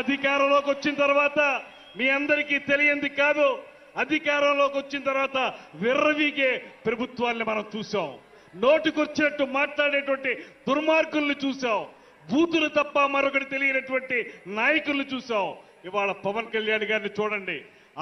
అధికారంలోకి వచ్చిన తర్వాత మీ అందరికీ తెలియంది కాదు, అధికారంలోకి వచ్చిన తర్వాత విర్రవీగే ప్రభుత్వాన్ని మనం చూసాం. నోటికొచ్చినట్టు మాట్లాడేటువంటి దుర్మార్గుల్ని చూసాం. బూతులు తప్ప మరొకటి తెలియనటువంటి నాయకుల్ని చూసాం. ఇవాళ పవన్ కళ్యాణ్ గారిని చూడండి.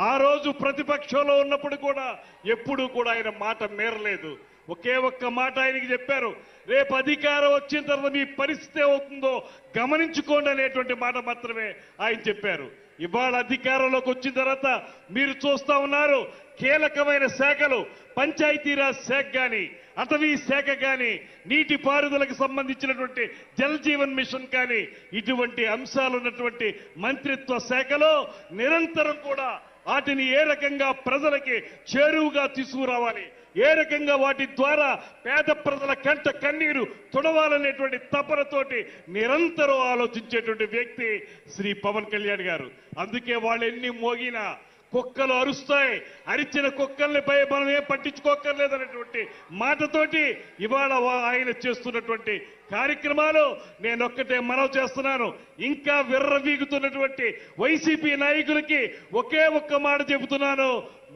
ఆ రోజు ప్రతిపక్షంలో ఉన్నప్పుడు కూడా ఎప్పుడూ కూడా ఆయన మాట మేరలేదు. ఒకే ఒక్క మాట ఆయనకి చెప్పారు, రేపు అధికారం వచ్చిన తర్వాత మీ పరిస్థితి అవుతుందో గమనించుకోండి అనేటువంటి మాట మాత్రమే ఆయన చెప్పారు. ఇవాళ అధికారంలోకి వచ్చిన తర్వాత మీరు చూస్తా ఉన్నారు, కీలకమైన శాఖలు పంచాయతీరాజ్ శాఖ కానీ, అటవీ శాఖ కానీ, నీటిపారుదలకు సంబంధించినటువంటి జల్ జీవన్ మిషన్ కానీ, ఇటువంటి అంశాలు ఉన్నటువంటి మంత్రిత్వ శాఖలో నిరంతరం కూడా వాటిని ఏ రకంగా ప్రజలకి చేరువుగా తీసుకురావాలి, ఏ రకంగా వాటి ద్వారా పేద ప్రజల కంట కన్నీరు తుడవాలనేటువంటి తపనతోటి నిరంతరం ఆలోచించేటువంటి వ్యక్తి శ్రీ పవన్ కళ్యాణ్ గారు. అందుకే వాళ్ళు ఎన్ని మోగినా కుక్కలు అరుస్తాయి, అరిచిన కుక్కల్ని మనం ఏం పట్టించుకోక్కర్లేదనేటువంటి మాటతోటి ఇవాళ ఆయన చేస్తున్నటువంటి కార్యక్రమాలు నేనొక్కటే మనవి చేస్తున్నాను. ఇంకా విర్రవీగుతున్నటువంటి వైసీపీ నాయకులకి ఒకే ఒక్క మాట చెబుతున్నాను,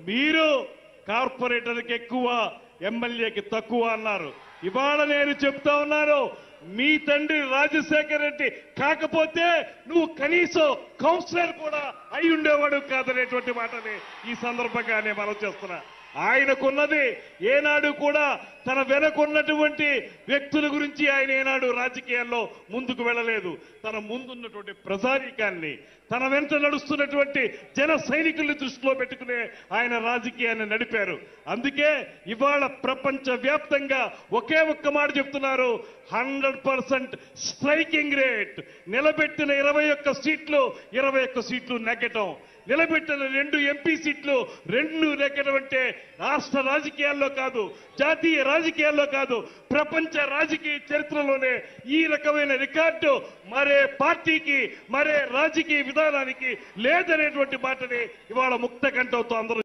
మీరు కార్పొరేటర్కి ఎక్కువ, ఎమ్మెల్యేకి తక్కువ అన్నారు. ఇవాళ నేను చెప్తా ఉన్నాను, మీ తండ్రి రాజశేఖర్ రెడ్డి కాకపోతే నువ్వు కనీసం కౌన్సిలర్ కూడా అయి ఉండేవాడు కాదనేటువంటి మాటని ఈ సందర్భంగానే మనం చేస్తున్నా. ఆయనకున్నది ఏనాడు కూడా తన వెనకున్నటువంటి వ్యక్తుల గురించి ఆయన ఏనాడు రాజకీయాల్లో ముందుకు వెళ్ళలేదు. తన ముందున్నటువంటి ప్రజానీకాన్ని, తన వెంట నడుస్తున్నటువంటి జన సైనికుల్ని దృష్టిలో పెట్టుకునే ఆయన రాజకీయాన్ని నడిపారు. అందుకే ఇవాళ ప్రపంచ వ్యాప్తంగా ఒకే ఒక్క మాట చెప్తున్నారు, 100% స్ట్రైకింగ్ రేట్. నిలబెట్టిన 21 సీట్లు 21 సీట్లు నెగ్గటం, నిలబెట్టిన 2 ఎంపీ సీట్లు 2 నెగ్గడం అంటే రాష్ట్ర రాజకీయాల్లో కాదు, జాతీయ రాజకీయాల్లో కాదు, ప్రపంచ రాజకీయ చరిత్రలోనే ఈ రకమైన రికార్డు మరే పార్టీకి, మరే రాజకీయ విధానానికి లేదనేటువంటి మాటని ఇవాళ ముక్త కంఠంతో అందరూ